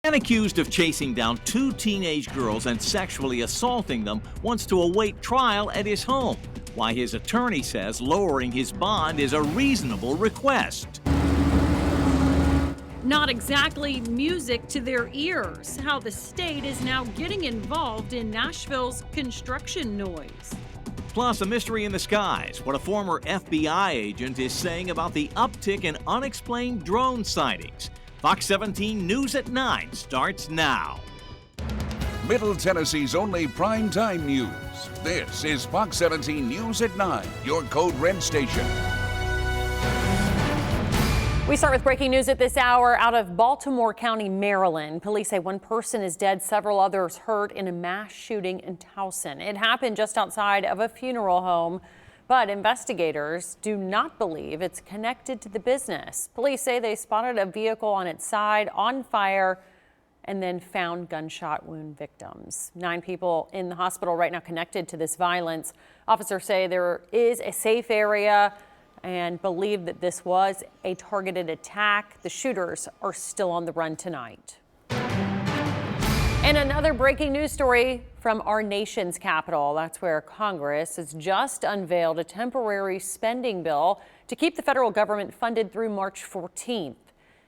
man accused of chasing down 2 teenage girls and sexually assaulting them wants to await trial at his home, while his attorney says lowering his bond is a reasonable request. Not exactly music to their ears, how the state is now getting involved in Nashville's construction noise. Plus, a mystery in the skies, what a former FBI agent is saying about the uptick in unexplained drone sightings. Fox 17 News at 9 starts now. Middle Tennessee's only primetime news. This is Fox 17 News at 9, your Code Red station. We start with breaking news at this hour out of Baltimore County, Maryland. Police say one person is dead, several others hurt in a mass shooting in Thompson. It happened just outside of a funeral home, but investigators do not believe it's connected to the business. Police say they spotted a vehicle on its side on fire and then found gunshot wound victims. 9 people in the hospital right now connected to this violence. Officers say there is a safe area and believe that this was a targeted attack. The shooters are still on the run tonight. And another breaking news story from our nation's capital. That's where Congress has just unveiled a temporary spending bill to keep the federal government funded through March 14th.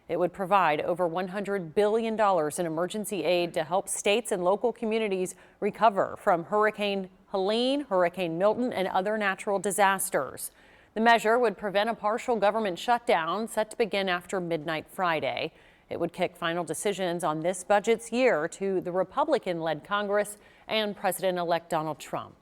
It would provide over $100 billion in emergency aid to help states and local communities recover from Hurricane Helene, Hurricane Milton, and other natural disasters. The measure would prevent a partial government shutdown set to begin after midnight Friday. It would kick final decisions on this budget's year to the Republican-led Congress and President-elect Donald Trump.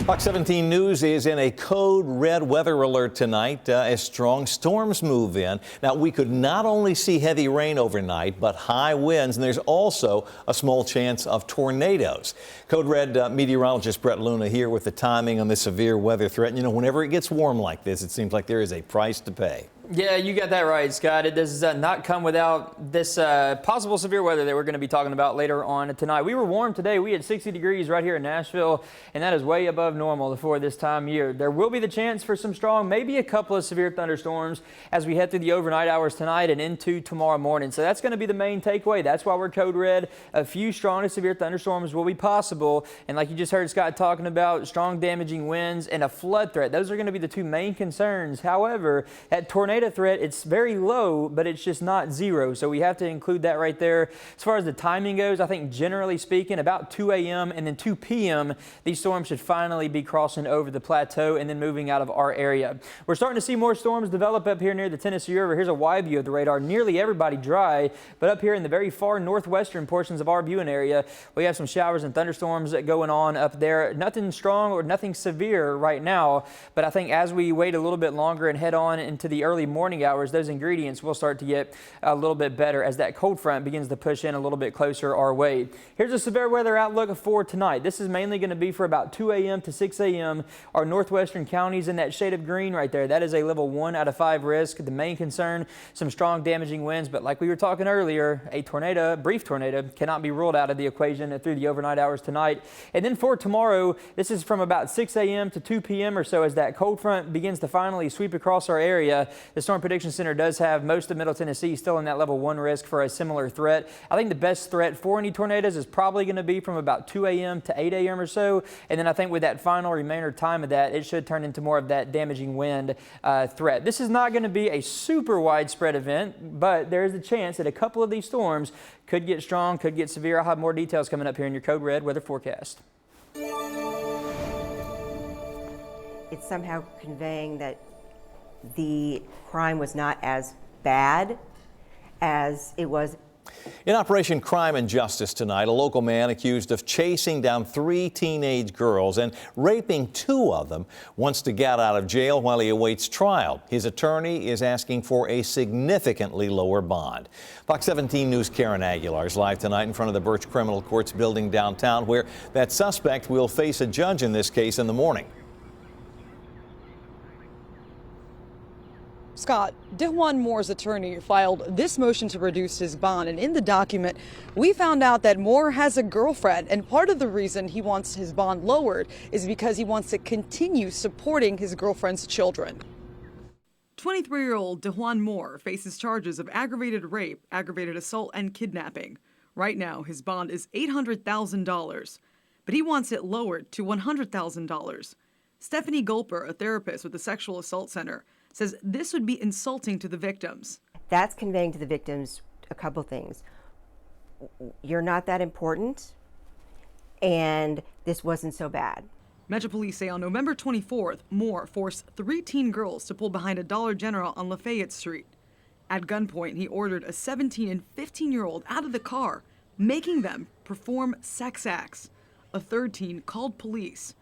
Fox 17 News is in a code red weather alert tonight as strong storms move in. Now, we could not only see heavy rain overnight, but high winds, and there's also a small chance of tornadoes. Code red meteorologist Brett Luna here with the timing on this severe weather threat. And, you know, whenever it gets warm like this, it seems like there is a price to pay. Yeah, you got that right, Scott. It does not come without this possible severe weather that we're going to be talking about later on tonight. We were warm today. We had 60 degrees right here in Nashville, and that is way above normal for this time of year. There will be the chance for some strong, maybe a couple of severe thunderstorms as we head through the overnight hours tonight and into tomorrow morning. So that's going to be the main takeaway. That's why we're code red. A few strong to severe thunderstorms will be possible. And like you just heard Scott talking about, strong damaging winds and a flood threat. Those are going to be the 2 main concerns. However, that tornado threat, it's very low, but it's just not zero. So we have to include that right there. As far as the timing goes, I think generally speaking, about 2 a.m. and then 2 p.m., these storms should finally be crossing over the plateau and then moving out of our area. We're starting to see more storms develop up here near the Tennessee River. Here's a wide view of the radar. Nearly everybody dry, but up here in the very far northwestern portions of our viewing area, we have some showers and thunderstorms going on up there. Nothing strong or nothing severe right now, but I think as we wait a little bit longer and head on into the early morning hours, those ingredients will start to get a little bit better as that cold front begins to push in a little bit closer our way. Here's a severe weather outlook for tonight. This is mainly going to be for about 2 a.m. to 6 a.m. Our northwestern counties in that shade of green right there. That is a level 1 out of 5 risk. The main concern, some strong damaging winds, but like we were talking earlier, a tornado, brief tornado, cannot be ruled out of the equation through the overnight hours tonight. And then for tomorrow, this is from about 6 a.m. to 2 p.m. or so as that cold front begins to finally sweep across our area. The Storm Prediction Center does have most of Middle Tennessee still in that level 1 risk for a similar threat. I think the best threat for any tornadoes is probably going to be from about 2 a.m. to 8 a.m. or so. And then I think with that final remainder time of that, it should turn into more of that damaging wind threat. This is not going to be a super widespread event, but there is a chance that a couple of these storms could get strong, could get severe. I'll have more details coming up here in your Code Red weather forecast. It's somehow conveying that the crime was not as bad as it was. In Operation Crime and Justice tonight, a local man accused of chasing down 3 teenage girls and raping 2 of them wants to get out of jail while he awaits trial. His attorney is asking for a significantly lower bond. Fox 17 News' Karen Aguilar is live tonight in front of the Birch Criminal Courts building downtown, where that suspect will face a judge in this case in the morning. Scott, DeJuan Moore's attorney filed this motion to reduce his bond, and in the document, we found out that Moore has a girlfriend, and part of the reason he wants his bond lowered is because he wants to continue supporting his girlfriend's children. 23-year-old DeJuan Moore faces charges of aggravated rape, aggravated assault, and kidnapping. Right now, his bond is $800,000, but he wants it lowered to $100,000. Stephanie Gulper, a therapist with the Sexual Assault Center, says this would be insulting to the victims. That's conveying to the victims a couple things. You're not that important, and this wasn't so bad. Metro Police say on November 24th, Moore forced 3 teen girls to pull behind a Dollar General on Lafayette Street. At gunpoint, he ordered a 17 and 15-year-old out of the car, making them perform sex acts. A third teen called police.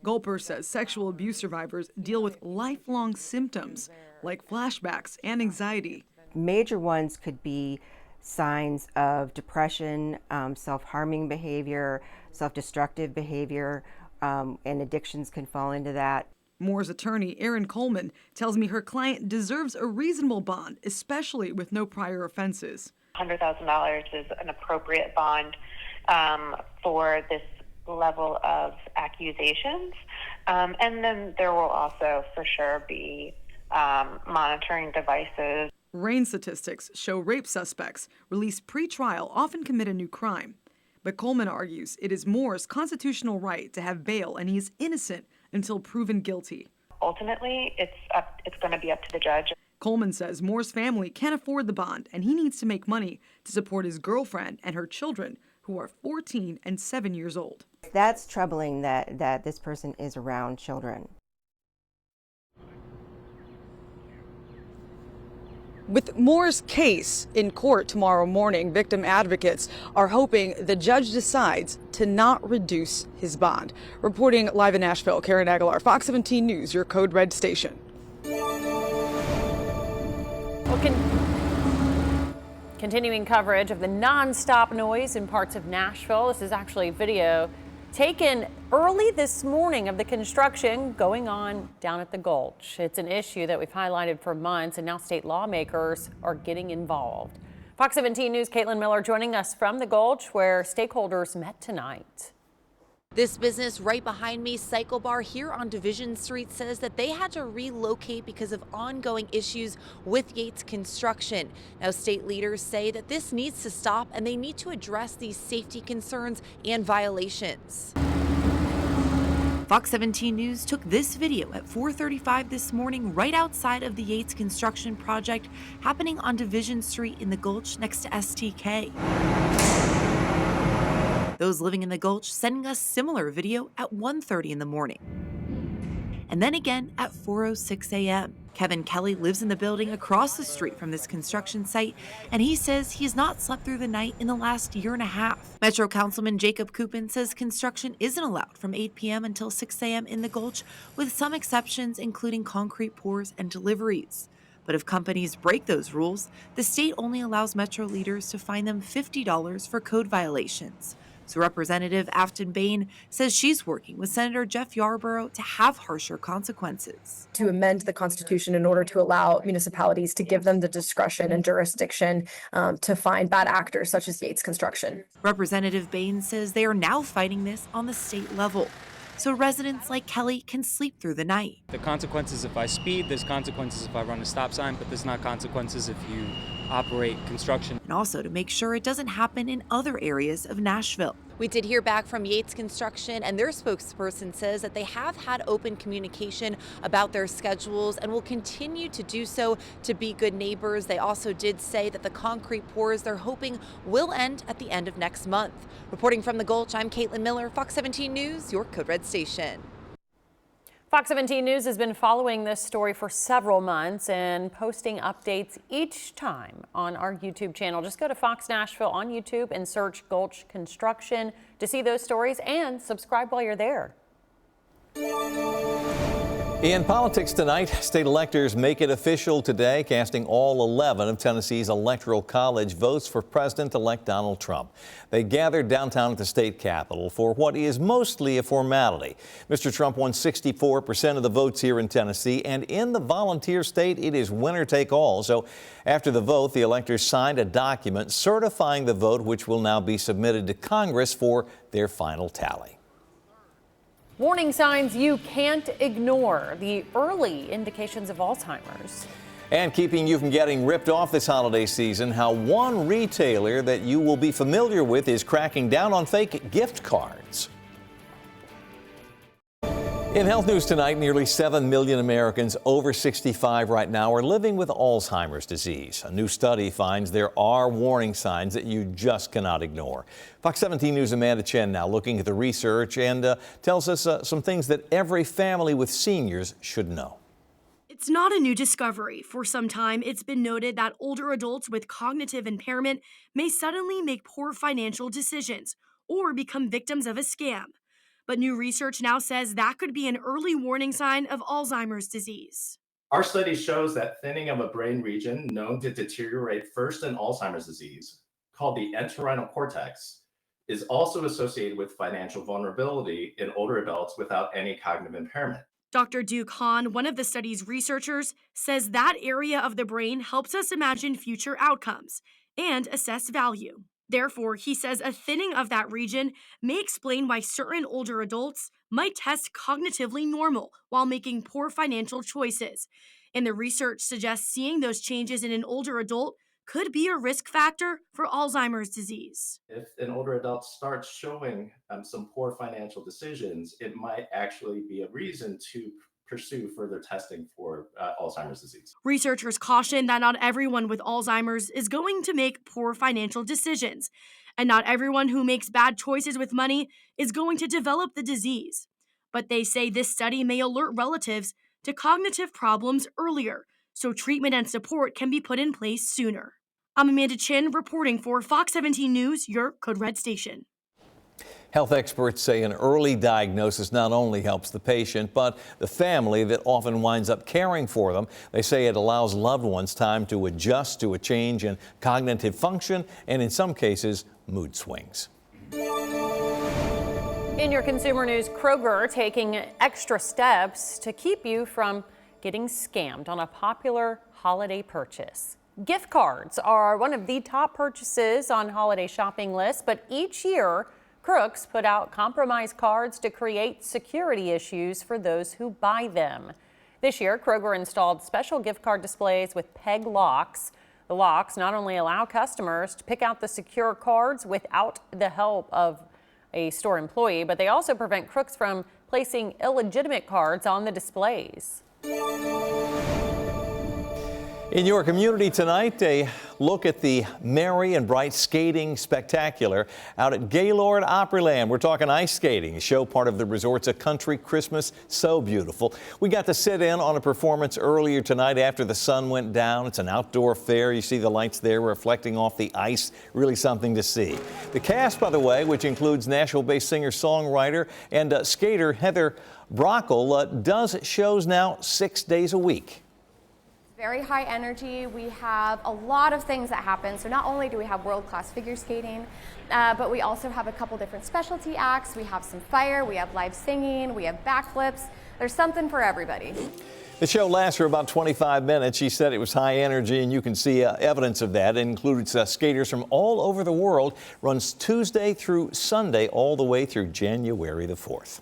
Gulper says sexual abuse survivors deal with lifelong symptoms like flashbacks and anxiety. Major ones could be signs of depression, self-harming behavior, self-destructive behavior, and addictions can fall into that. Moore's attorney, Erin Coleman, tells me her client deserves a reasonable bond, especially with no prior offenses. $100,000 is an appropriate bond for this level of accusations. And then there will also for sure be monitoring devices. RAIN statistics show rape suspects released pre-trial often commit a new crime. But Coleman argues it is Moore's constitutional right to have bail, and he is innocent until proven guilty. Ultimately, it's going to be up to the judge. Coleman says Moore's family can't afford the bond, and he needs to make money to support his girlfriend and her children, who are 14 and 7 years old. That's troubling that this person is around children. With Moore's case in court tomorrow morning, victim advocates are hoping the judge decides to not reduce his bond. Reporting live in Nashville, Karen Aguilar, Fox 17 News, your Code Red station. Continuing coverage of the non-stop noise in parts of Nashville. This is actually video taken early this morning of the construction going on down at the Gulch. It's an issue that we've highlighted for months, and now state lawmakers are getting involved. Fox 17 News' Caitlin Miller joining us from the Gulch, where stakeholders met tonight. This business right behind me, Cycle Bar here on Division Street, says that they had to relocate because of ongoing issues with Yates Construction. Now, state leaders say that this needs to stop and they need to address these safety concerns and violations. Fox 17 News took this video at 4:35 this morning right outside of the Yates Construction project happening on Division Street in the Gulch next to STK. Those living in the Gulch sending us similar video at 1:30 in the morning. And then again at 4:06 a.m. Kevin Kelly lives in the building across the street from this construction site, and he says he has not slept through the night in the last year and a half. Metro Councilman Jacob Coupin says construction isn't allowed from 8 p.m. until 6 a.m. in the Gulch, with some exceptions including concrete pours and deliveries. But if companies break those rules, the state only allows Metro leaders to fine them $50 for code violations. So Representative Afton Bain says she's working with Senator Jeff Yarborough to have harsher consequences. To amend the Constitution in order to allow municipalities to give them the discretion and jurisdiction to find bad actors such as Yates Construction. Representative Bain says they are now fighting this on the state level, so residents like Kelly can sleep through the night. The consequences if I speed, there's consequences if I run a stop sign, but there's not consequences if you operate construction. And also to make sure it doesn't happen in other areas of Nashville. We did hear back from Yates Construction, and their spokesperson says that they have had open communication about their schedules and will continue to do so to be good neighbors. They also did say that the concrete pours they're hoping will end at the end of next month. Reporting from the Gulch, I'm Caitlin Miller, Fox 17 News, your Code Red station. Fox 17 News has been following this story for several months and posting updates each time on our YouTube channel. Just go to Fox Nashville on YouTube and search Gulch Construction to see those stories, and subscribe while you're there. In politics tonight, state electors make it official today, casting all 11 of Tennessee's Electoral College votes for President-elect Donald Trump. They gathered downtown at the state capitol for what is mostly a formality. Mr. Trump won 64% of the votes here in Tennessee, and in the volunteer state, it is winner take all. So after the vote, the electors signed a document certifying the vote, which will now be submitted to Congress for their final tally. Warning signs you can't ignore. The early indications of Alzheimer's. And keeping you from getting ripped off this holiday season, how one retailer that you will be familiar with is cracking down on fake gift cards. In health news tonight, nearly 7 million Americans over 65 right now are living with Alzheimer's disease. A new study finds there are warning signs that you just cannot ignore. Fox 17 News' Amanda Chen now looking at the research and tells us some things that every family with seniors should know. It's not a new discovery. For some time, it's been noted that older adults with cognitive impairment may suddenly make poor financial decisions or become victims of a scam. But new research now says that could be an early warning sign of Alzheimer's disease. Our study shows that thinning of a brain region known to deteriorate first in Alzheimer's disease, called the entorhinal cortex, is also associated with financial vulnerability in older adults without any cognitive impairment. Dr. Duke Hahn, one of the study's researchers, says that area of the brain helps us imagine future outcomes and assess value. Therefore, he says a thinning of that region may explain why certain older adults might test cognitively normal while making poor financial choices. And the research suggests seeing those changes in an older adult could be a risk factor for Alzheimer's disease. If an older adult starts showing some poor financial decisions, it might actually be a reason to pursue further testing for Alzheimer's disease. Researchers caution that not everyone with Alzheimer's is going to make poor financial decisions, and not everyone who makes bad choices with money is going to develop the disease. But they say this study may alert relatives to cognitive problems earlier, so treatment and support can be put in place sooner. I'm Amanda Chin reporting for Fox 17 News, your Code Red station. Health experts say an early diagnosis not only helps the patient, but the family that often winds up caring for them. They say it allows loved ones time to adjust to a change in cognitive function and, in some cases, mood swings. In your consumer news, Kroger taking extra steps to keep you from getting scammed on a popular holiday purchase. Gift cards are one of the top purchases on holiday shopping lists, but each year, crooks put out compromised cards to create security issues for those who buy them. This year, Kroger installed special gift card displays with peg locks. The locks not only allow customers to pick out the secure cards without the help of a store employee, but they also prevent crooks from placing illegitimate cards on the displays. In your community tonight, a look at the merry and bright skating spectacular out at Gaylord Opryland. We're talking ice skating, a show part of the resort's A Country Christmas So Beautiful. We got to sit in on a performance earlier tonight after the sun went down. It's an outdoor fair. You see the lights there reflecting off the ice. Really something to see. The cast, by the way, which includes Nashville-based singer-songwriter and skater Heather Brockle, does shows now 6 days a week. Very high energy. We have a lot of things that happen. So not only do we have world-class figure skating, but we also have a couple different specialty acts. We have some fire, we have live singing, we have backflips. There's something for everybody. The show lasts for about 25 minutes. She said it was high energy, and you can see evidence of that. It includes skaters from all over the world. Runs Tuesday through Sunday, all the way through January the 4th.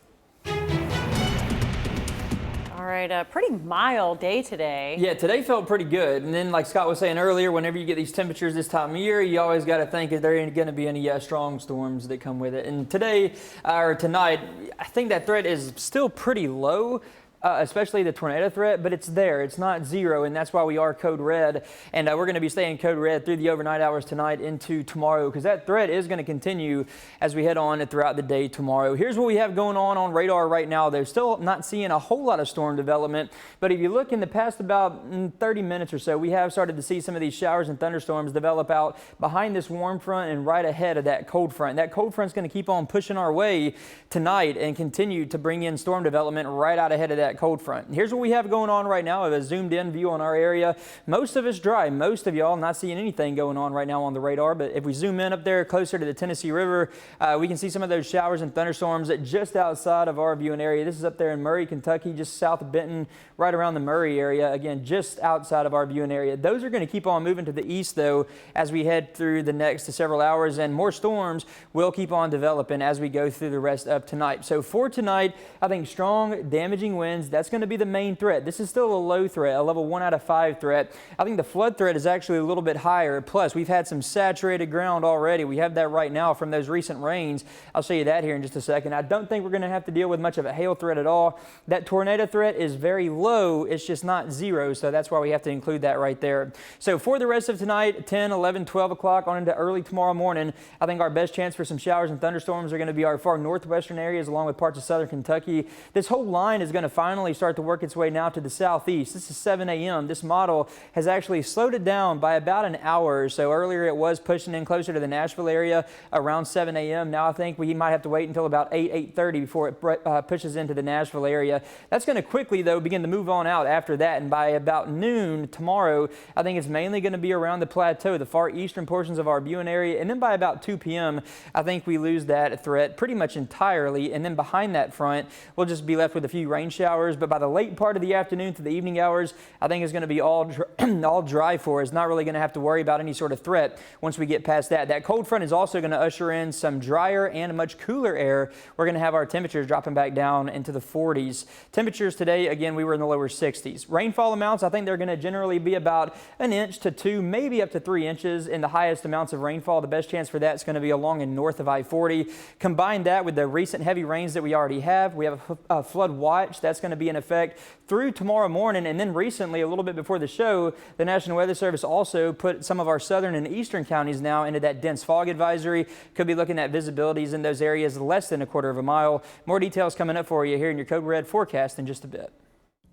All right, a pretty mild day today. Yeah, today felt pretty good. And then, like Scott was saying earlier, whenever you get these temperatures this time of year, you always got to think if there ain't going to be any strong storms that come with it. And today, or tonight, I think that threat is still pretty low. Especially the tornado threat, but it's there. It's not zero, and that's why we are code red. And we're going to be staying code red through the overnight hours tonight into tomorrow, because that threat is going to continue as we head on throughout the day tomorrow. Here's what we have going on radar right now. They're still not seeing a whole lot of storm development, but if you look in the past about 30 minutes or so, we have started to see some of these showers and thunderstorms develop out behind this warm front and right ahead of that cold front. That cold front's going to keep on pushing our way tonight and continue to bring in storm development right out ahead of that cold front. Here's what we have going on right now. A zoomed in view on our area. Most of it's dry. Most of y'all not seeing anything going on right now on the radar, but if we zoom in up there closer to the Tennessee River, we can see some of those showers and thunderstorms just outside of our viewing area. This is up there in Murray, Kentucky, just south of Benton, right around the Murray area. Again, just outside of our viewing area. Those are going to keep on moving to the east, though, as we head through the next several hours, and more storms will keep on developing as we go through the rest of tonight. So for tonight, I think strong, damaging winds winds. That's going to be the main threat. This is still a low threat, a level 1 out of 5 threat. I think the flood threat is actually a little bit higher. Plus, we've had some saturated ground already. We have that right now from those recent rains. I'll show you that here in just a second. I don't think we're going to have to deal with much of a hail threat at all. That tornado threat is very low. It's just not zero, so that's why we have to include that right there. So for the rest of tonight, 10, 11, 12 o'clock on into early tomorrow morning, I think our best chance for some showers and thunderstorms are going to be our far northwestern areas along with parts of southern Kentucky. This whole line is going to finally start to work its way now to the southeast. This is 7 a.m. This model has actually slowed it down by about an hour or so. Earlier it was pushing in closer to the Nashville area around 7 a.m. Now I think we might have to wait until about 8:30 before it pushes into the Nashville area. That's going to quickly, though, begin to move on out after that. And by about noon tomorrow, I think it's mainly going to be around the plateau, the far eastern portions of our viewing area. And then by about 2 p.m., I think we lose that threat pretty much entirely. And then behind that front, we'll just be left with a few rain showers. But by the late part of the afternoon to the evening hours, I think it's going to be all dry for us. Not really going to have to worry about any sort of threat once we get past that. That cold front is also going to usher in some drier and much cooler air. We're going to have our temperatures dropping back down into the 40s. Temperatures today, again, we were in the lower 60s. Rainfall amounts, I think they're going to generally be about 1 inch to 2, maybe up to 3 inches. In the highest amounts of rainfall, the best chance for that is going to be along and north of I-40. Combine that with the recent heavy rains that we already have. We have a flood watch that's going to be in effect through tomorrow morning. And then recently, a little bit before the show, the National Weather Service also put some of our southern and eastern counties now into that dense fog advisory. Could be looking at visibilities in those areas less than a quarter of a mile. More details coming up for you here in your Code Red forecast in just a bit.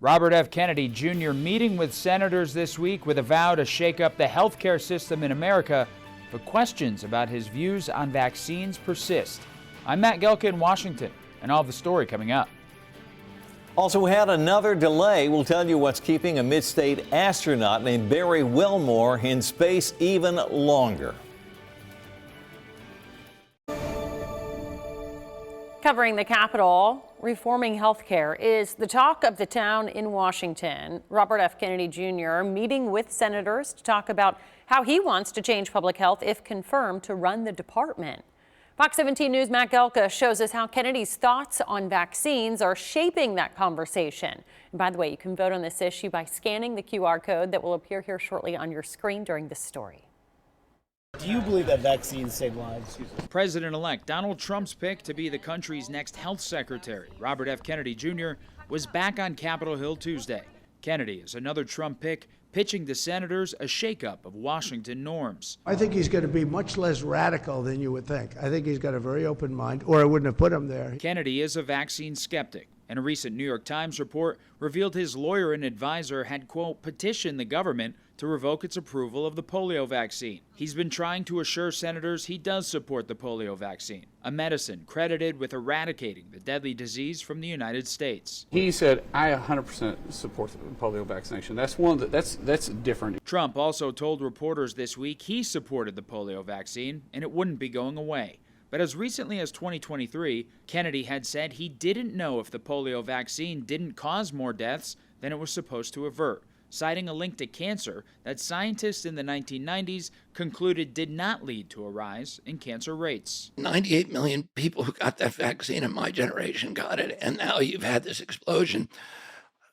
Robert F. Kennedy Jr. meeting with senators this week with a vow to shake up the healthcare system in America, but questions about his views on vaccines persist. I'm Matt Gelke in Washington, and I'll have the story coming up. Also, we had another delay. We'll tell you what's keeping a mid-state astronaut named Barry Wilmore in space even longer. Covering the Capitol, reforming healthcare is the talk of the town in Washington. Robert F. Kennedy Jr. meeting with senators to talk about how he wants to change public health if confirmed to run the department. Fox 17 News' Matt Gelke shows us how Kennedy's thoughts on vaccines are shaping that conversation. And by the way, you can vote on this issue by scanning the QR code that will appear here shortly on your screen during this story. Do you believe that vaccines save lives? President-elect Donald Trump's pick to be the country's next health secretary, Robert F. Kennedy Jr., was back on Capitol Hill Tuesday. Kennedy is another Trump pick, pitching to senators a shakeup of Washington norms. I think he's going to be much less radical than you would think. I think he's got a very open mind, or I wouldn't have put him there. Kennedy is a vaccine skeptic, and a recent New York Times report revealed his lawyer and advisor had, quote, petitioned the government to revoke its approval of the polio vaccine. He's been trying to assure senators he does support the polio vaccine, a medicine credited with eradicating the deadly disease from the United States. He said, I 100% support the polio vaccination. That's different. Trump also told reporters this week he supported the polio vaccine and it wouldn't be going away. But as recently as 2023, Kennedy had said he didn't know if the polio vaccine didn't cause more deaths than it was supposed to avert, citing a link to cancer that scientists in the 1990s concluded did not lead to a rise in cancer rates. 98 million people who got that vaccine in my generation got it, and now you've had this explosion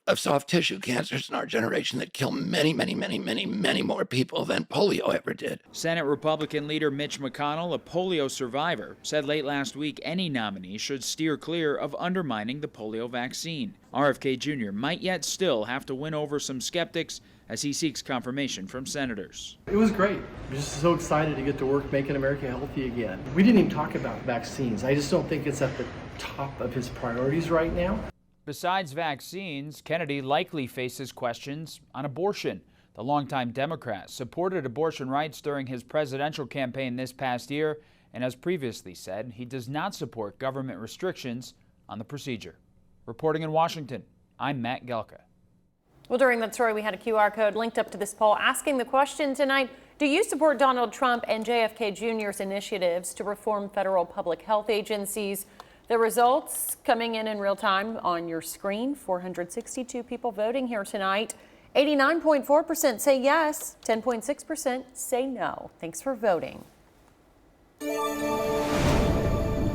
of soft tissue cancers in our generation that kill many more people than polio ever did. Senate Republican leader Mitch McConnell, a polio survivor, said late last week any nominee should steer clear of undermining the polio vaccine. RFK Jr. might yet still have to win over some skeptics as he seeks confirmation from senators. It was great. I'm just so excited to get to work making America healthy again. We didn't even talk about vaccines. I just don't think it's at the top of his priorities right now. Besides vaccines, Kennedy likely faces questions on abortion. The longtime Democrat supported abortion rights during his presidential campaign this past year and has previously said he does not support government restrictions on the procedure. Reporting in Washington, I'm Matt Gelke. Well, during that story, we had a QR code linked up to this poll asking the question tonight, do you support Donald Trump and JFK Jr.'s initiatives to reform federal public health agencies? The results coming in real time on your screen. 462 people voting here tonight. 89.4% say yes, 10.6% say no. Thanks for voting.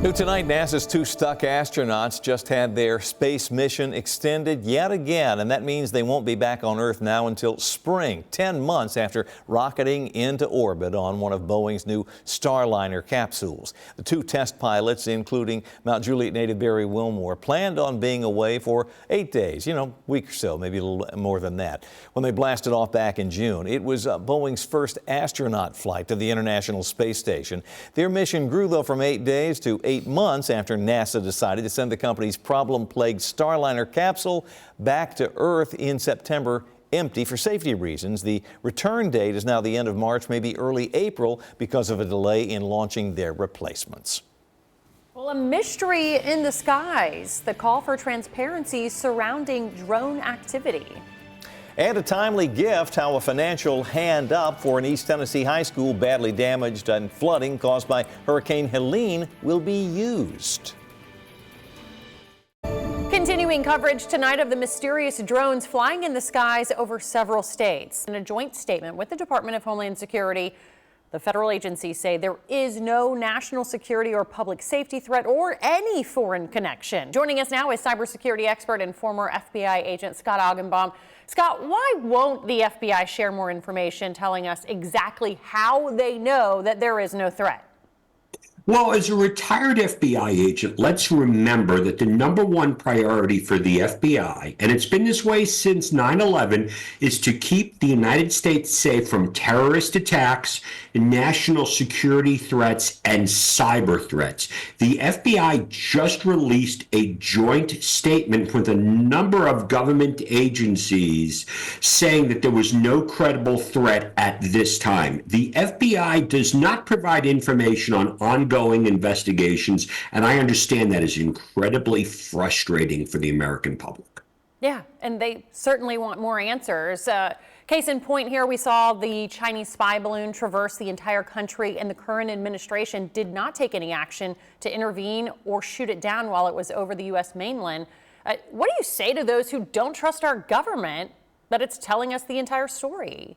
New tonight, NASA's two stuck astronauts just had their space mission extended yet again, and that means they won't be back on Earth now until spring, 10 months after rocketing into orbit on one of Boeing's new Starliner capsules. The two test pilots, including Mount Juliet native Barry Wilmore, planned on being away for 8 days, a week or so, maybe a little more than that, when they blasted off back in June. It was Boeing's first astronaut flight to the International Space Station. Their mission grew, though, from 8 days to 8 months after NASA decided to send the company's problem-plagued Starliner capsule back to Earth in September empty for safety reasons. The return date is now the end of March, maybe early April, because of a delay in launching their replacements. Well, a mystery in the skies, the call for transparency surrounding drone activity. And a timely gift, how a financial hand up for an East Tennessee high school badly damaged and flooding caused by Hurricane Helene will be used. Continuing coverage tonight of the mysterious drones flying in the skies over several states. In a joint statement with the Department of Homeland Security, the federal agencies say there is no national security or public safety threat or any foreign connection. Joining us now is cybersecurity expert and former FBI agent Scott Augenbaum. Scott, why won't the FBI share more information telling us exactly how they know that there is no threat? Well, as a retired FBI agent, let's remember that the number one priority for the FBI, and it's been this way since 9/11, is to keep the United States safe from terrorist attacks, national security threats, and cyber threats. The FBI just released a joint statement with a number of government agencies saying that there was no credible threat at this time. The FBI does not provide information on ongoing investigations, and I understand that is incredibly frustrating for the American public. Yeah, and they certainly want more answers. Case in point here, we saw the Chinese spy balloon traverse the entire country, and the current administration did not take any action to intervene or shoot it down while it was over the U.S. mainland. What do you say to those who don't trust our government that it's telling us the entire story?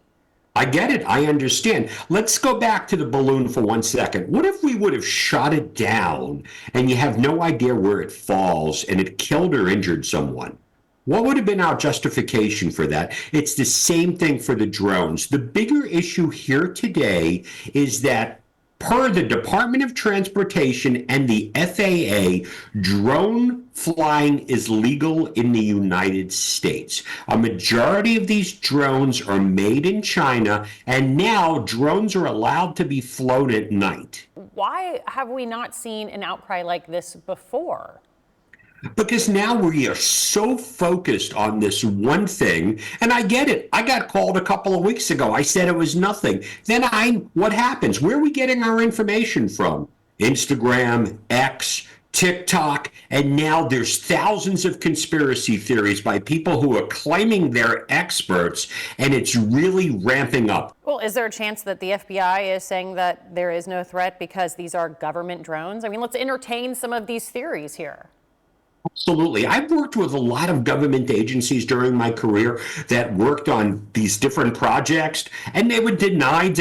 I get it. I understand. Let's go back to the balloon for 1 second. What if we would have shot it down and you have no idea where it falls and it killed or injured someone? What would have been our justification for that? It's the same thing for the drones. The bigger issue here today is that per the Department of Transportation and the FAA, drone flying is legal in the United States. A majority of these drones are made in China, and now drones are allowed to be flown at night. Why have we not seen an outcry like this before? Because now we are so focused on this one thing, and I get it. I got called a couple of weeks ago. I said it was nothing. Then what happens? Where are we getting our information from? Instagram, X, TikTok, and now there's thousands of conspiracy theories by people who are claiming they're experts, and it's really ramping up. Well, is there a chance that the FBI is saying that there is no threat because these are government drones? I mean, let's entertain some of these theories here. Absolutely. I've worked with a lot of government agencies during my career that worked on these different projects, and they would deny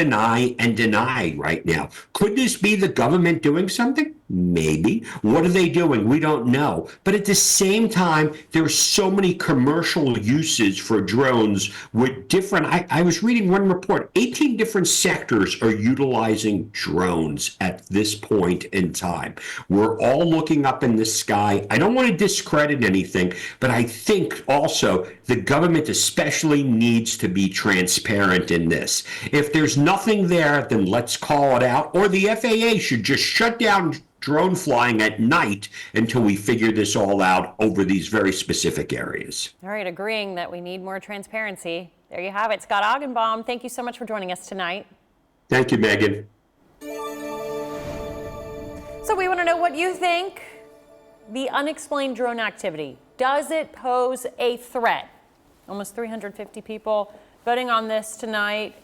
right now. Could this be the government doing something? Maybe. What are they doing? We don't know. But at the same time, there are so many commercial uses for drones with different, I was reading one report, 18 different sectors are utilizing drones at this point in time. We're all looking up in the sky. I don't want to discredit anything, but I think also the government especially needs to be transparent in this. If there's nothing there, then let's call it out, or the FAA should just shut down drone flying at night until we figure this all out over these very specific areas. All right, agreeing that we need more transparency. There you have it. Scott Augenbaum, thank you so much for joining us tonight. Thank you, Megan. So we want to know what you think. The unexplained drone activity, does it pose a threat? Almost 350 people voting on this tonight.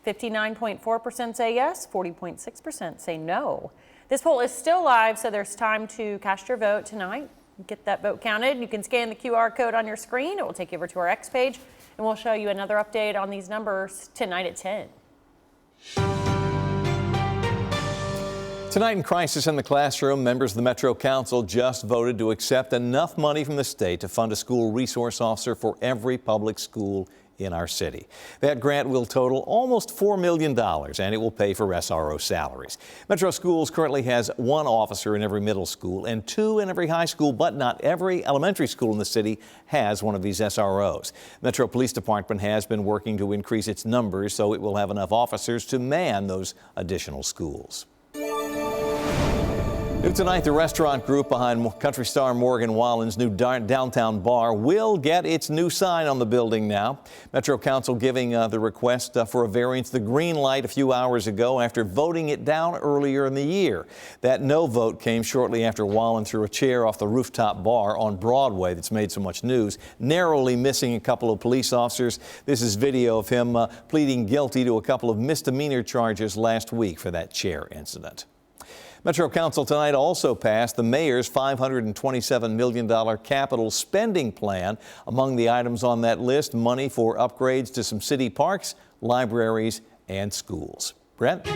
59.4% say yes, 40.6% say no. This poll is still live, so there's time to cast your vote tonight. Get that vote counted. You can scan the QR code on your screen. It will take you over to our X page, and we'll show you another update on these numbers tonight at 10. Tonight in Crisis in the Classroom, members of the Metro Council just voted to accept enough money from the state to fund a school resource officer for every public school in our city. That grant will total almost $4 million, and it will pay for SRO salaries. Metro Schools currently has 1 officer in every middle school and 2 in every high school, but not every elementary school in the city has one of these SROs. Metro Police Department has been working to increase its numbers so it will have enough officers to man those additional schools. New tonight, the restaurant group behind country star Morgan Wallen's new downtown bar will get its new sign on the building now. Metro Council giving the request for a variance the green light a few hours ago after voting it down earlier in the year. That no vote came shortly after Wallen threw a chair off the rooftop bar on Broadway that's made so much news, narrowly missing a couple of police officers. This is video of him pleading guilty to a couple of misdemeanor charges last week for that chair incident. Metro Council tonight also passed the mayor's $527 million capital spending plan. Among the items on that list, money for upgrades to some city parks, libraries, and schools. Brent?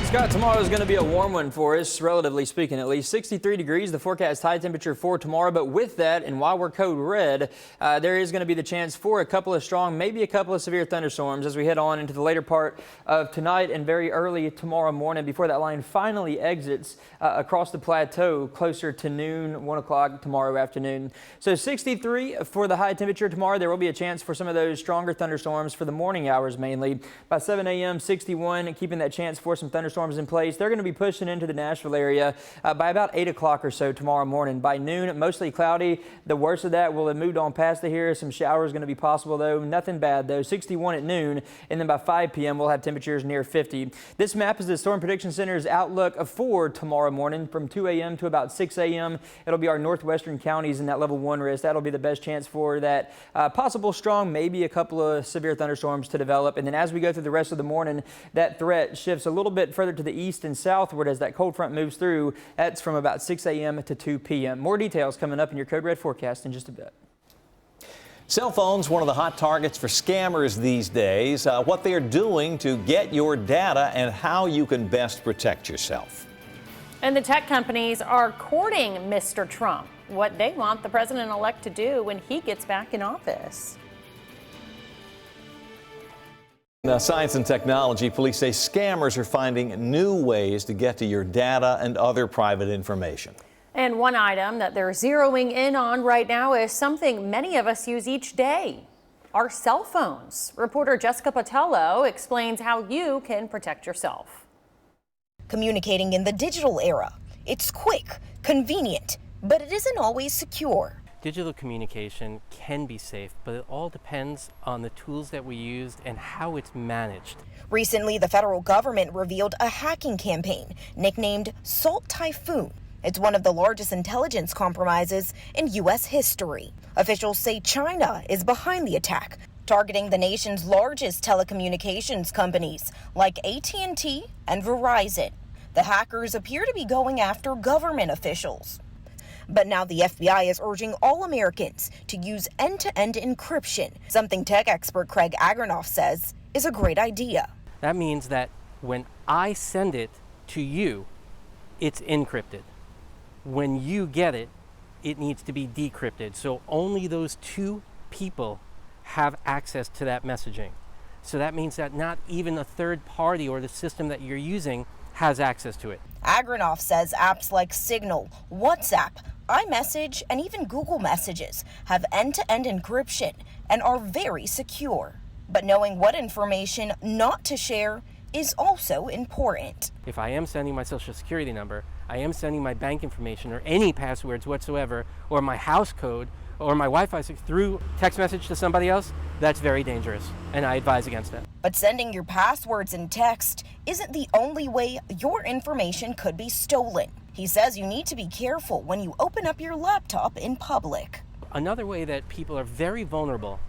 Scott, tomorrow is going to be a warm one for us, relatively speaking at least. 63 degrees, the forecast high temperature for tomorrow. But with that, and while we're code red, there is going to be the chance for a couple of strong, maybe a couple of severe thunderstorms as we head on into the later part of tonight and very early tomorrow morning before that line finally exits across the plateau closer to noon, 1 o'clock tomorrow afternoon. So 63 for the high temperature tomorrow. There will be a chance for some of those stronger thunderstorms for the morning hours mainly. By 7 a.m., 61, keeping that chance for some thunderstorms in place. They're going to be pushing into the Nashville area by about 8 o'clock or so tomorrow morning. By noon, mostly cloudy. The worst of that will have moved on past the here. Some showers going to be possible though. Nothing bad though. 61 at noon, and then by 5 p.m. we'll have temperatures near 50. This map is the Storm Prediction Center's outlook for tomorrow morning from 2 a.m. to about 6 a.m. It'll be our northwestern counties in that level 1 risk. That'll be the best chance for that possible strong, maybe a couple of severe thunderstorms to develop. And then as we go through the rest of the morning, that threat shifts a little bit further to the east and southward as that cold front moves through. That's from about 6 a.m. to 2 p.m. More details coming up in your Code Red forecast in just a bit. Cell phones, one of the hot targets for scammers these days. What they're doing to get your data and how you can best protect yourself. And the tech companies are courting Mr. Trump, what they want the president-elect to do when he gets back in office. Science and technology, police say scammers are finding new ways to get to your data and other private information. And one item that they're zeroing in on right now is something many of us use each day, our cell phones. Reporter Jessica Patello explains how you can protect yourself. Communicating in the digital era, it's quick, convenient, but it isn't always secure. Digital communication can be safe, but it all depends on the tools that we use and how it's managed. Recently, the federal government revealed a hacking campaign nicknamed Salt Typhoon. It's one of the largest intelligence compromises in U.S. history. Officials say China is behind the attack, targeting the nation's largest telecommunications companies like AT&T and Verizon. The hackers appear to be going after government officials. But now the FBI is urging all Americans to use end-to-end encryption, something tech expert Craig Agronoff says is a great idea. That means that when I send it to you, it's encrypted. When you get it, it needs to be decrypted. So only those two people have access to that messaging. So that means that not even a third party or the system that you're using has access to it. Agronoff says apps like Signal, WhatsApp, iMessage, and even Google Messages have end-to-end encryption and are very secure. But knowing what information not to share is also important. If I am sending my social security number, I am sending my bank information or any passwords whatsoever, or my house code, or my Wi-Fi through text message to somebody else, that's very dangerous, and I advise against that. But sending your passwords in text isn't the only way your information could be stolen. He says you need to be careful when you open up your laptop in public. Another way that people are very vulnerable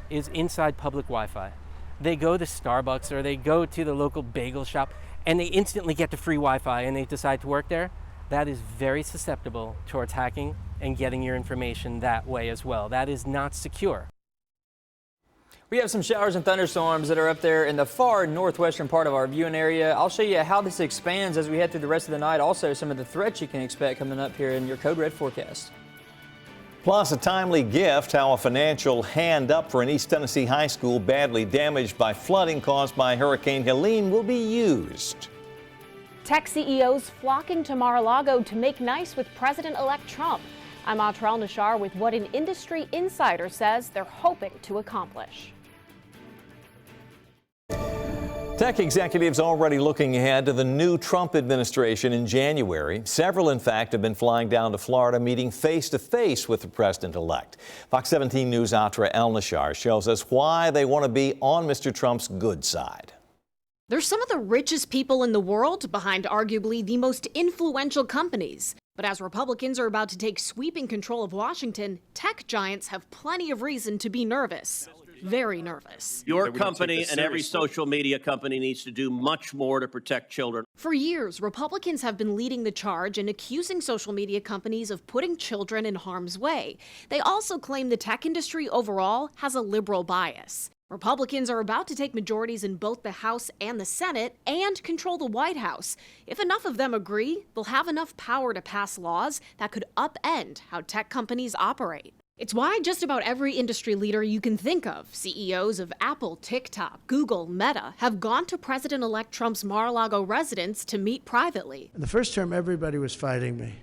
is inside public Wi-Fi. They go to Starbucks or they go to the local bagel shop and they instantly get the free Wi-Fi and they decide to work there. That is very susceptible towards hacking and getting your information that way as well. That is not secure. We have some showers and thunderstorms that are up there in the far northwestern part of our viewing area. I'll show you how this expands as we head through the rest of the night. Also, some of the threats you can expect coming up here in your Code Red forecast. Plus, a timely gift, how a financial hand up for an East Tennessee high school badly damaged by flooding caused by Hurricane Helene will be used. Tech CEOs flocking to Mar-a-Lago to make nice with President-elect Trump. I'm Atrell Nashar with what an industry insider says they're hoping to accomplish. Tech executives already looking ahead to the new Trump administration in January. Several, in fact, have been flying down to Florida, meeting face-to-face with the president-elect. Fox 17 News' Atrell Nashar shows us why they want to be on Mr. Trump's good side. They're some of the richest people in the world behind arguably the most influential companies. But as Republicans are about to take sweeping control of Washington, tech giants have plenty of reason to be nervous. Very nervous. Your company and every social media company needs to do much more to protect children. For years, Republicans have been leading the charge and accusing social media companies of putting children in harm's way. They also claim the tech industry overall has a liberal bias. Republicans are about to take majorities in both the House and the Senate and control the White House. If enough of them agree, they'll have enough power to pass laws that could upend how tech companies operate. It's why just about every industry leader you can think of, CEOs of Apple, TikTok, Google, Meta, have gone to President-elect Trump's Mar-a-Lago residence to meet privately. In the first term, everybody was fighting me.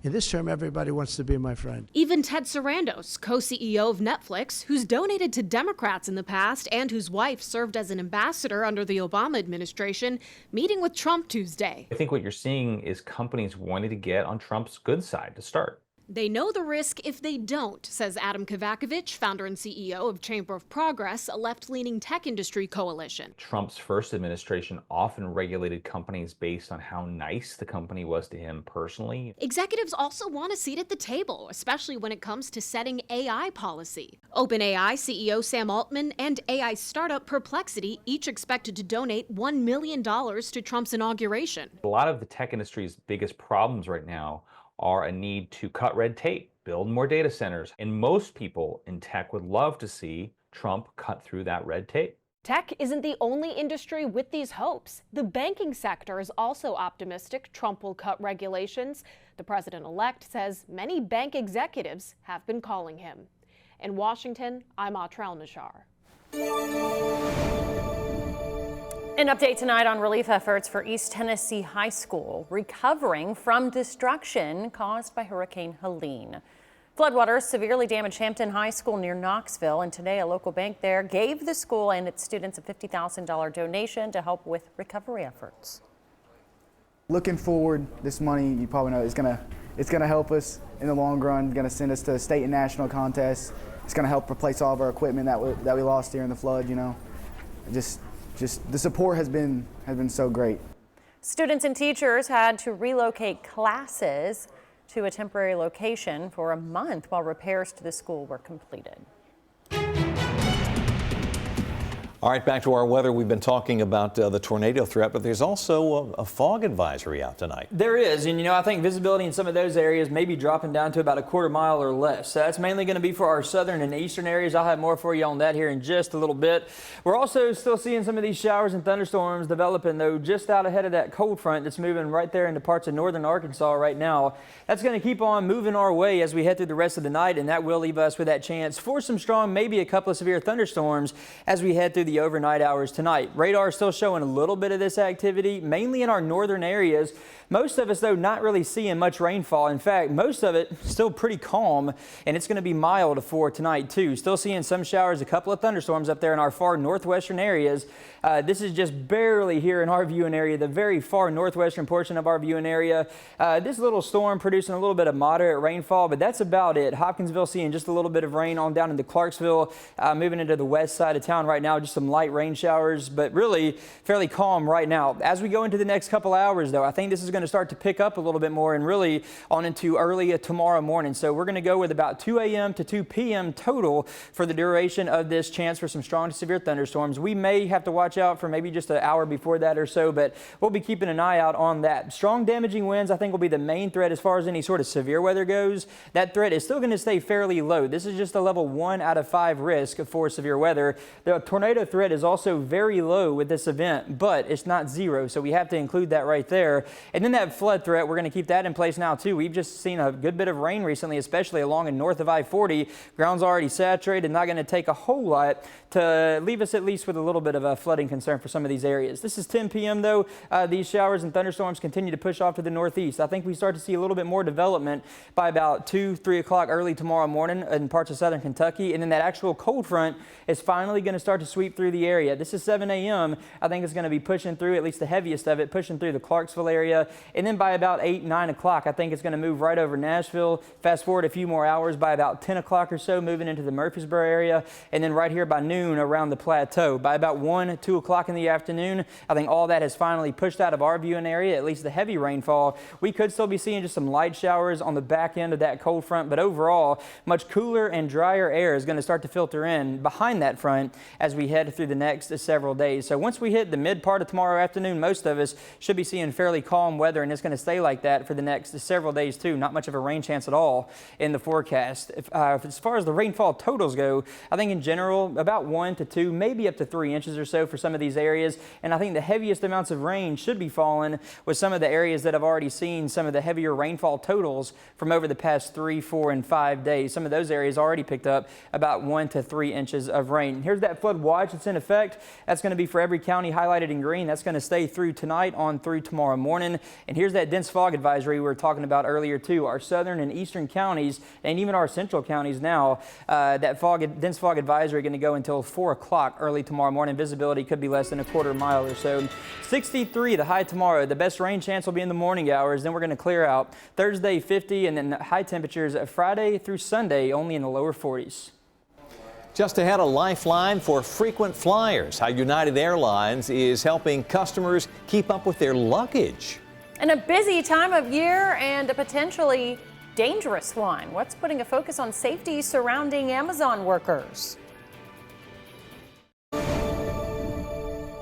In this term, everybody wants to be my friend. Even Ted Sarandos, co-CEO of Netflix, who's donated to Democrats in the past and whose wife served as an ambassador under the Obama administration, meeting with Trump Tuesday. I think what you're seeing is companies wanting to get on Trump's good side to start. They know the risk if they don't, says Adam Kovacevic, founder and CEO of Chamber of Progress, a left-leaning tech industry coalition. Trump's first administration often regulated companies based on how nice the company was to him personally. Executives also want a seat at the table, especially when it comes to setting AI policy. OpenAI CEO Sam Altman and AI startup Perplexity each expected to donate $1 million to Trump's inauguration. A lot of the tech industry's biggest problems right now are a need to cut red tape, build more data centers, and most people in tech would love to see Trump cut through that red tape. Tech isn't the only industry with these hopes. The banking sector is also optimistic Trump will cut regulations. The president-elect says many bank executives have been calling him. In Washington, I'm Atrell Nashar. An update tonight on relief efforts for East Tennessee High School recovering from destruction caused by Hurricane Helene. Floodwaters severely damaged Hampton High School near Knoxville, and today a local bank there gave the school and its students a $50,000 donation to help with recovery efforts. Looking forward, this money, you probably know, it's gonna help us in the long run. Going to send us to state and national contests. It's going to help replace all of our equipment that we lost during the flood. You know, just the support has been so great. Students and teachers had to relocate classes to a temporary location for a month while repairs to the school were completed. All right, back to our weather. We've been talking about the tornado threat, but there's also a fog advisory out tonight. There is, and I think visibility in some of those areas may be dropping down to about a quarter mile or less. So that's mainly going to be for our southern and eastern areas. I'll have more for you on that here in just a little bit. We're also still seeing some of these showers and thunderstorms developing, though, just out ahead of that cold front that's moving right there into parts of northern Arkansas right now. That's going to keep on moving our way as we head through the rest of the night, and that will leave us with that chance for some strong, maybe a couple of severe thunderstorms as we head through the overnight hours tonight. Radar is still showing a little bit of this activity, mainly in our northern areas. Most of us, though, not really seeing much rainfall. In fact, most of it still pretty calm, and it's going to be mild for tonight, too. Still seeing some showers, a couple of thunderstorms up there in our far northwestern areas. This is just barely here in our viewing area, the very far northwestern portion of our viewing area. This little storm producing a little bit of moderate rainfall, but that's about it. Hopkinsville seeing just a little bit of rain on down into Clarksville, moving into the west side of town right now. Just a some light rain showers, but really fairly calm right now. As we go into the next couple hours, though, I think this is going to start to pick up a little bit more and really on into early tomorrow morning. So we're going to go with about 2 a.m. to 2 p.m. total for the duration of this chance for some strong to severe thunderstorms. We may have to watch out for maybe just an hour before that or so, but we'll be keeping an eye out on that. Strong damaging winds, I think, will be the main threat as far as any sort of severe weather goes. That threat is still going to stay fairly low. This is just a level 1 out of 5 risk for severe weather. The tornado threat is also very low with this event, but it's not 0, so we have to include that right there. And then that flood threat, we're going to keep that in place now too. We've just seen a good bit of rain recently, especially along and north of I-40. Ground's already saturated, not going to take a whole lot to leave us at least with a little bit of a flooding concern for some of these areas. This is 10 p.m. though. These showers and thunderstorms continue to push off to the northeast. I think we start to see a little bit more development by about 2, 3 o'clock early tomorrow morning in parts of southern Kentucky, and then that actual cold front is finally going to start to sweep through the area. This is 7 a.m. I think it's going to be pushing through, at least the heaviest of it, pushing through the Clarksville area, and then by about 8, 9 o'clock, I think it's going to move right over Nashville. Fast forward a few more hours, by about 10 o'clock or so, moving into the Murfreesboro area, and then right here by noon around the plateau. By about 1, 2 o'clock in the afternoon, I think all that has finally pushed out of our viewing area, at least the heavy rainfall. We could still be seeing just some light showers on the back end of that cold front, but overall, much cooler and drier air is going to start to filter in behind that front as we head through the next several days. So once we hit the mid part of tomorrow afternoon, most of us should be seeing fairly calm weather, and it's going to stay like that for the next several days too. Not much of a rain chance at all in the forecast. As far as the rainfall totals go, I think in general about 1 to 2, maybe up to 3 inches or so for some of these areas, and I think the heaviest amounts of rain should be falling with some of the areas that have already seen some of the heavier rainfall totals from over the past 3, 4, and 5 days. Some of those areas already picked up about 1 to 3 inches of rain. Here's that flood watch that's in effect. That's going to be for every county highlighted in green. That's going to stay through tonight on through tomorrow morning. And here's that dense fog advisory we were talking about earlier too. Our southern and eastern counties and even our central counties now, that dense fog advisory going to go until 4 o'clock early tomorrow morning. Visibility could be less than a quarter mile or so. 63 the high tomorrow. The best rain chance will be in the morning hours. Then we're going to clear out Thursday 50, and then high temperatures Friday through Sunday only in the lower 40s. Just ahead, a lifeline for frequent flyers. How United Airlines is helping customers keep up with their luggage. And a busy time of year and a potentially dangerous one. What's putting a focus on safety surrounding Amazon workers?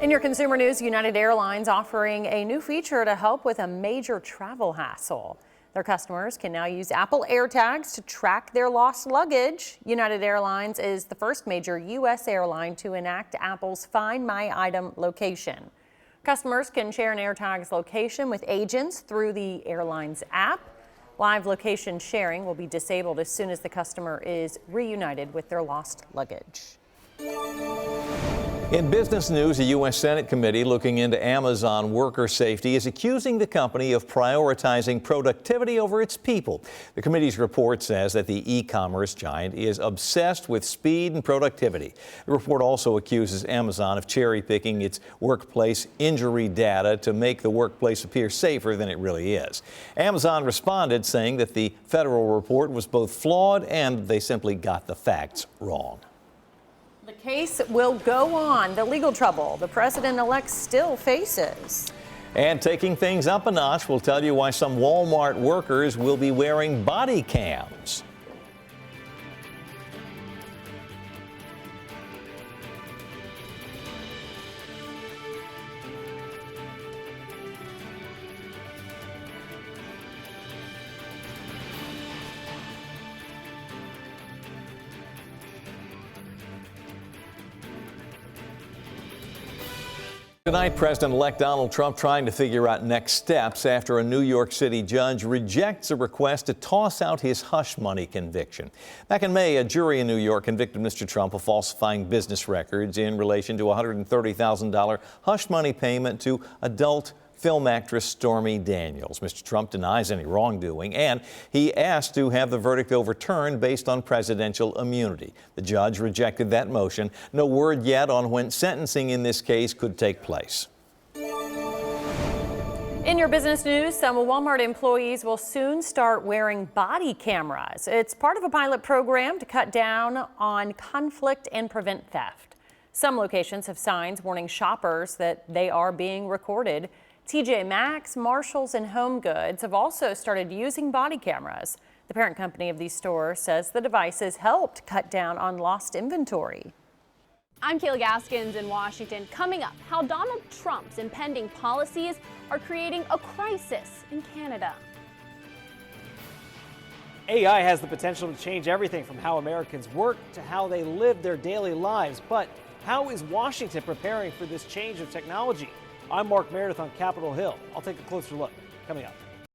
In your consumer news, United Airlines offering a new feature to help with a major travel hassle. Their customers can now use Apple AirTags to track their lost luggage. United Airlines is the first major U.S. airline to enact Apple's Find My Item location. Customers can share an AirTag's location with agents through the airline's app. Live location sharing will be disabled as soon as the customer is reunited with their lost luggage. In business news, a U.S. Senate committee looking into Amazon worker safety is accusing the company of prioritizing productivity over its people. The committee's report says that the e-commerce giant is obsessed with speed and productivity. The report also accuses Amazon of cherry-picking its workplace injury data to make the workplace appear safer than it really is. Amazon responded saying that the federal report was both flawed and they simply got the facts wrong. The case will go on. The legal trouble the president-elect still faces. And taking things up a notch, we'll tell you why some Walmart workers will be wearing body cams. Tonight, President-elect Donald Trump trying to figure out next steps after a New York City judge rejects a request to toss out his hush money conviction. Back in May, a jury in New York convicted Mr. Trump of falsifying business records in relation to a $130,000 hush money payment to adult film actress Stormy Daniels. Mr. Trump denies any wrongdoing, and he asked to have the verdict overturned based on presidential immunity. The judge rejected that motion. No word yet on when sentencing in this case could take place. In your business news, some Walmart employees will soon start wearing body cameras. It's part of a pilot program to cut down on conflict and prevent theft. Some locations have signs warning shoppers that they are being recorded. TJ Maxx, Marshalls, and Home Goods have also started using body cameras. The parent company of these stores says the devices helped cut down on lost inventory. I'm Kayla Gaskins in Washington. Coming up, how Donald Trump's impending policies are creating a crisis in Canada. AI has the potential to change everything from how Americans work to how they live their daily lives. But how is Washington preparing for this change of technology? I'm Mark Meredith on Capitol Hill. I'll take a closer look coming up.